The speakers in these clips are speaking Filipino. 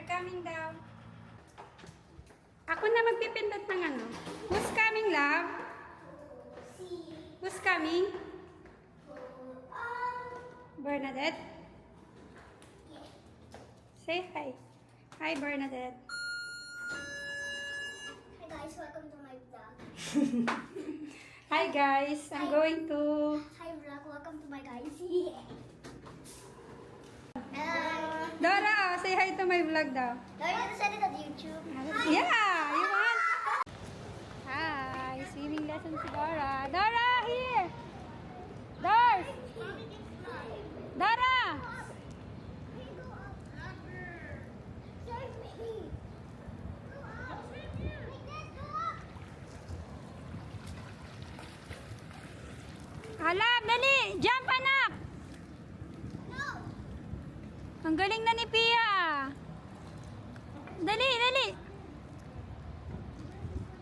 coming daw. Ako na magpipindot ng ano. Who's coming, love? Who's coming? Bernadette? Say hi. Hi, Bernadette. Hi guys, welcome to my vlog. Hi, guys. I'm going to... Hi vlog, welcome to my guys. Dora, say hi to my vlog daw. Now you're gonna send it on YouTube. Yeah, you want? Hi, swimming lesson si Dora. Dora, here! Dora! Dora! Save me. Halap, dali! Jump, anak! No. Ang galing na ni Pia. Dali, dali.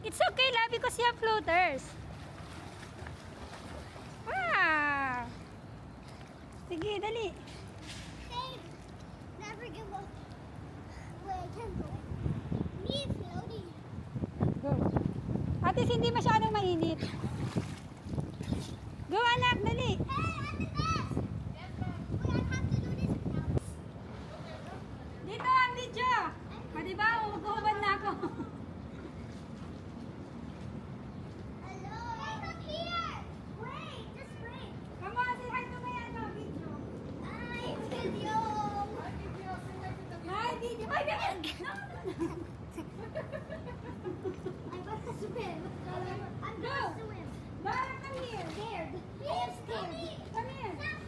It's okay, love, because you have floaters. Wow! Sige, dali. Save. Never give up. Wait, I can't go. Me floating. Go. At least hindi masyadong mainit. Go, anak, dali. Hey, I'm the best. Wait, I have to do this now. Dito ang video. O, diba? Magkukuban na ako. Hello. Hey, come here. Wait, just wait. Come on, say hi to my video. Hi, video. Hi, video. Ay, bebe! No, no, no. I'm about to swim. I'm Go. going to swim. Dora, come here. Scared. I am scared. Come here. I'm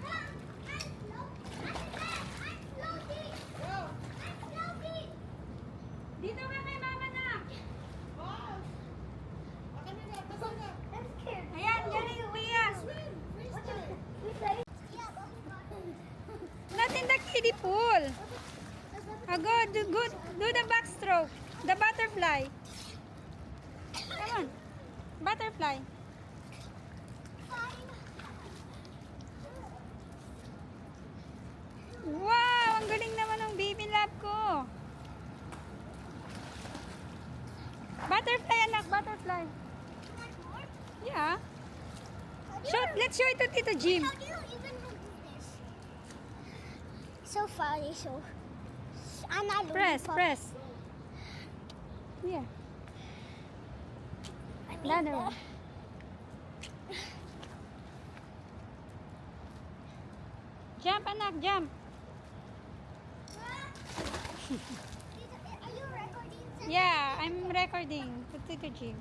floating. I'm floating. Dito ka kay mama na. I'm scared. Ayan, galing, Kuya. Yeah, Not in the kiddie pool. Go, do the backstroke. The butterfly. Come on. Butterfly. Wow, ang galing naman ng baby lab ko. Butterfly, anak, butterfly. Yeah. Let's show it to Tito Jim. How do you even do this? So funny, so. I'm not Press. Yeah. Another one. Jump, anak, jump. Are you recording? Yeah, I'm recording to Tito Jim.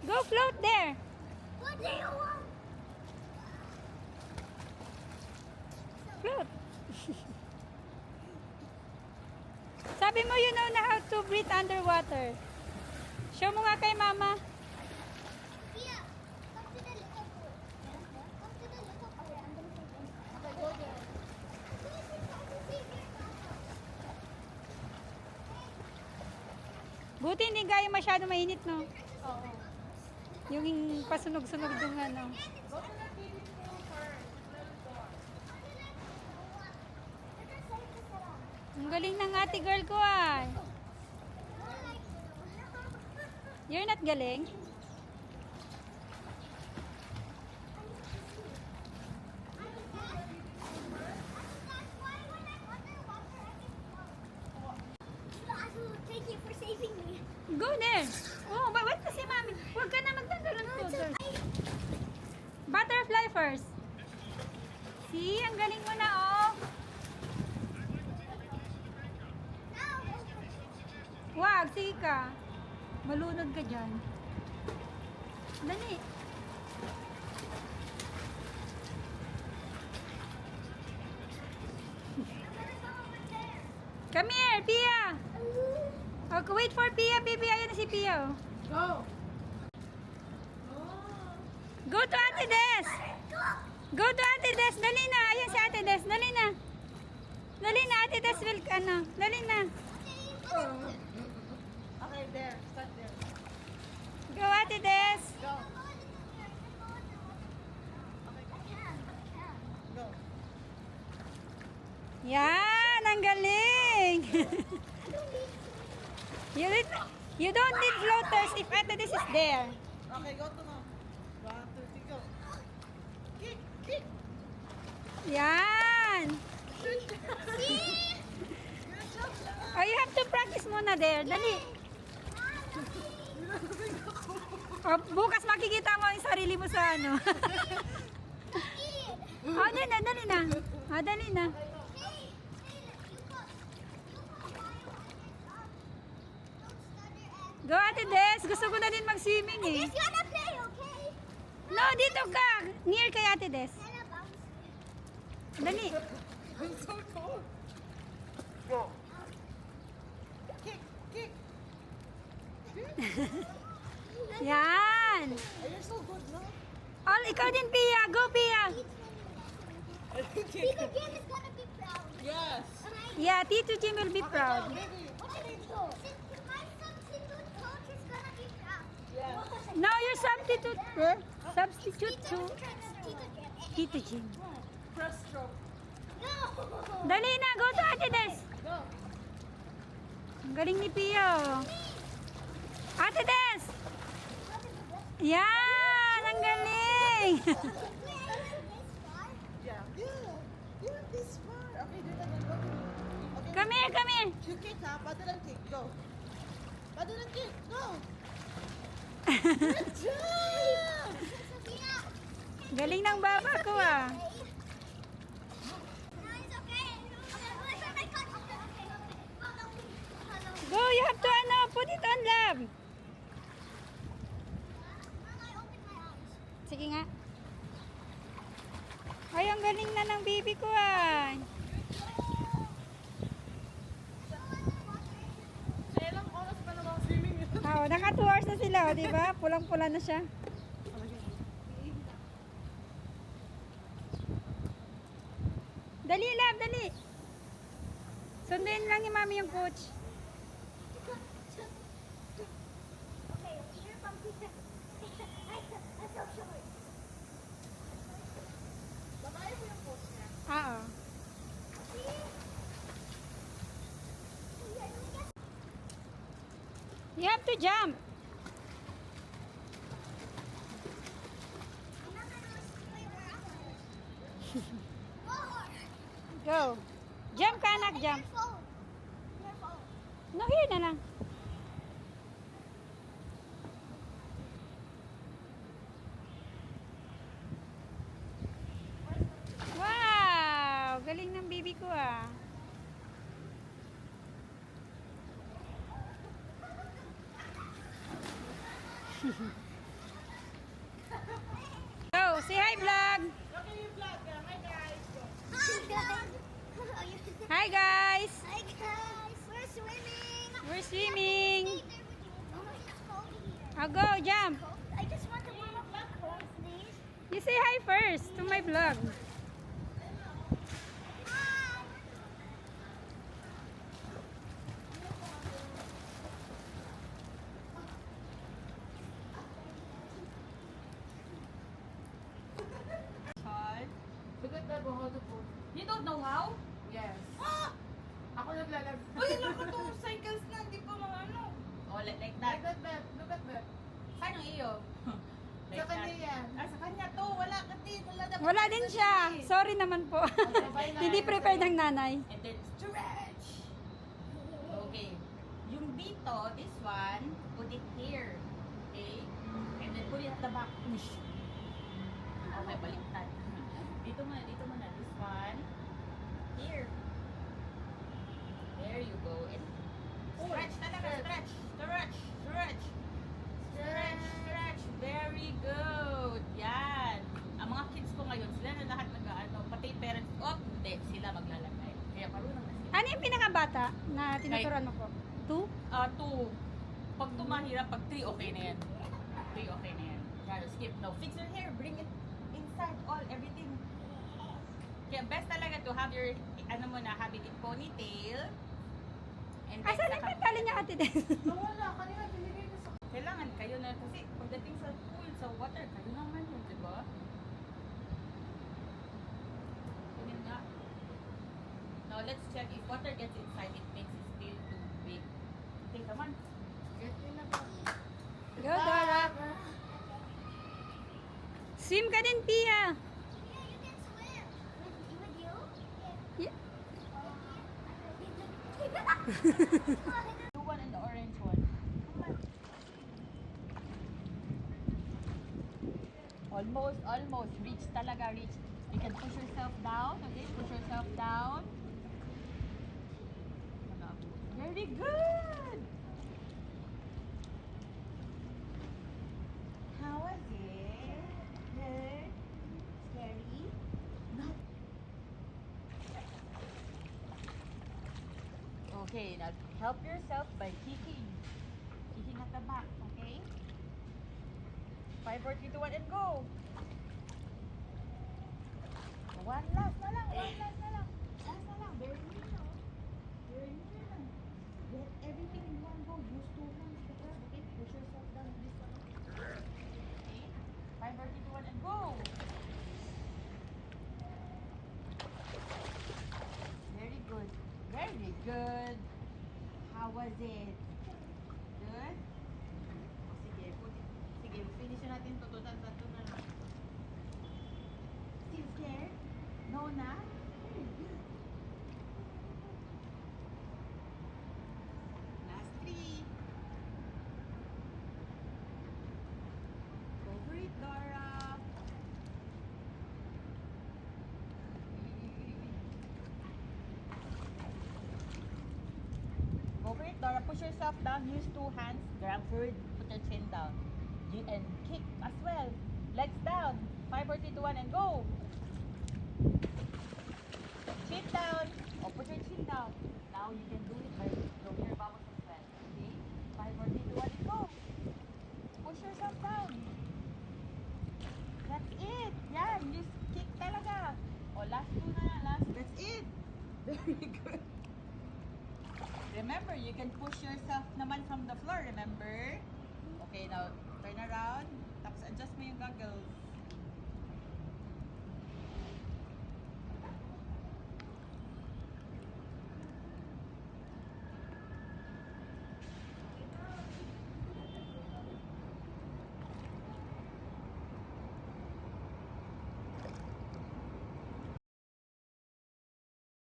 Go float there. What do you want? Float. Sabi mo, you know na how to breathe underwater. Show mo nga kay mama. Pia, come to the little pool. Come to the little pool. Okay, I'm gonna take this. Okay, go there. Buti hindi gaya masyado mainit, no? Oo. Yung pasunog-sunog yung ano. Ang galing ng ate girl ko ay. You're not galing? Thank you for saving me. Go there. Oh, wait na si mami. Huwag ka na magdadala ng tutol. Butterfly first. See, ang galing mo na, oh. Wag, sige ka. Malunod ka dyan. Dali. Come here, Pia. Okay, wait for Pia, baby. Ayan na si Pia. Oh. Go! Go to Ate Des. Go to Ate Des. Dali na. Ayan si Ate Des. Dali na. Dali na, Ate Des will, ano. Dali na. Okay, there. Start there. Go, Ate Des. Go. Go. Yan, ang galing. you don't need floaters if Ate Des is there. Okay, go to now. 1, 2, 3, go. Kick, kick. Yan. Oh, you have to practice muna there. Dali. Oh, bukas makikita mo yung sarili mo sa ano. Oh, dali na, dali na. Oh, dali na. Go, Ate Des. Gusto ko na din mag-swimming eh. Just gonna play, okay? No, dito ka. Near kay Ate Des. Gonna bounce. Dali. I'm so cold. Go. Kick, kick. Yan. Oh, you're so good, no? All, ikaw din, Pia. Go, Pia. Tito Jim is gonna be proud. Yes. Yeah, Tito Jim will be proud. Baby. What should I do? My substitute coach is gonna be proud. Yes. No, your substitute. Substitute to Tito Jim. Tito Jim. Press stroke. No! Dali na, go to Ate Des. Go. Ang galing ni Pia. Oh. Ate Des. Yan, ang galing. Yeah. Yeah. You went this far. Okay, do that again. Go. Okay. Come here, come here. You kick, ha? Paddle and kick. Go. Paddle and kick. Go. Good job. Galing ng baba ko ah. Go, you have to ano, put it on lab. Sige nga. Ay, ang galing na ng baby ko ah. Ilang oras pa naman swimming yun? Oh, naka 2 hours na sila, oh, di ba? Pulang-pula na siya. Dali, lab, dali. Sunduin lang ni mami yung coach. Okay, here comes Tita. I'm so short. Babae mo yung coach niya. Oo. You have to jump. Go. Jump ka, anak, jump. No, here na lang. Wow! Galing ng baby ko ah. Go, say hi vlog. Okay, you vlog. Hi, guys. Go. Hi guys. Hi guys, we're swimming. We're swimming. Oh, I'll go, jump. I just want to warm up my clothes, please. You say hi first to my vlog. Hi. Hi. Look at that, how to put. You don't know how? Yes. Ah! Ako naglalag. Uy, naku, 2 cycles na. Hindi pa mga ano. Oh, like Like that. that, Beth. Look at that. Saan yung iyo? Sa kanya yan. Ah, sa kanya to. Wala ka din. Wala din siya. Sorry naman po. Hindi prepared ng nanay. And then stretch. Okay. Yung dito, this one, put it here. Okay? And then put it at the back. Push. Okay, baliktad. Dito muna. This one. Here. There you go. And stretch talaga. Stretch. Stretch. Stretch. Stretch. Stretch. Very good. Yan. Ang mga kids ko ngayon, sila na lahat nag-ano, pati yung parents, hindi, sila maglalagay. Kaya marunong na sila. Ano yung pinakabata na tinuturuan mo po? 2? 2. Pag 2 mahirap, pag 3 okay na yan. 3 okay na yan. Gotta skip. No, fix your hair. Bring it inside all, everything. Kaya best talaga to have your, ano mo na, have it in ponytail. And then Asan saka- ang tali niya ate din? Nawala. Kanina binigay ko sa... Kailangan kayo na, kasi pagdating sa pool, sa water, kayo naman yun, di ba? Ganyan nga. Now let's check if water gets inside, it makes it still too big. Okay, come on. Get in na ba? Go, Dora. Swim ka din, Pia. Yeah, you can swim. With you? Yeah. Blue one and the orange one. Come on. Almost. Reach talaga, reach. You can push yourself down, okay? Push yourself down. Very good! How was it? Good? Scary? Not. Okay, now help yourself by kicking. Kicking at the back, okay? 5, 4, 3, 2, 1, and go! One last na lang. Last na lang. Very near now. Very near now. Get everything in one go. Use 2 hands to grab, okay? Push yourself down this one. Okay? 5, 4, 3, 2, 1, and go! Very good. Very good. How was it? Good? O, sige, finish na natin to. Tatlo na lang. Still scared? No na? Very good. Last 3. Go for it, Dora. Go for it, Dora. Push yourself down. Use 2 hands. Grab forward. Put your chin down. And kick as well. Legs down. 5, 4, 3, 2, 1, and go. Chin down. Oh, put your chin down. Now you can do it by throwing your bubbles as well. Okay? 5, 4, 3, 2, 1, and go. Push yourself down. That's it. Yan. Just kick talaga. Oh, last 2 na. That's it. Very good. Remember, you can push yourself naman from the floor. Remember? Okay, now turn around. Tapos adjust mo yung goggles.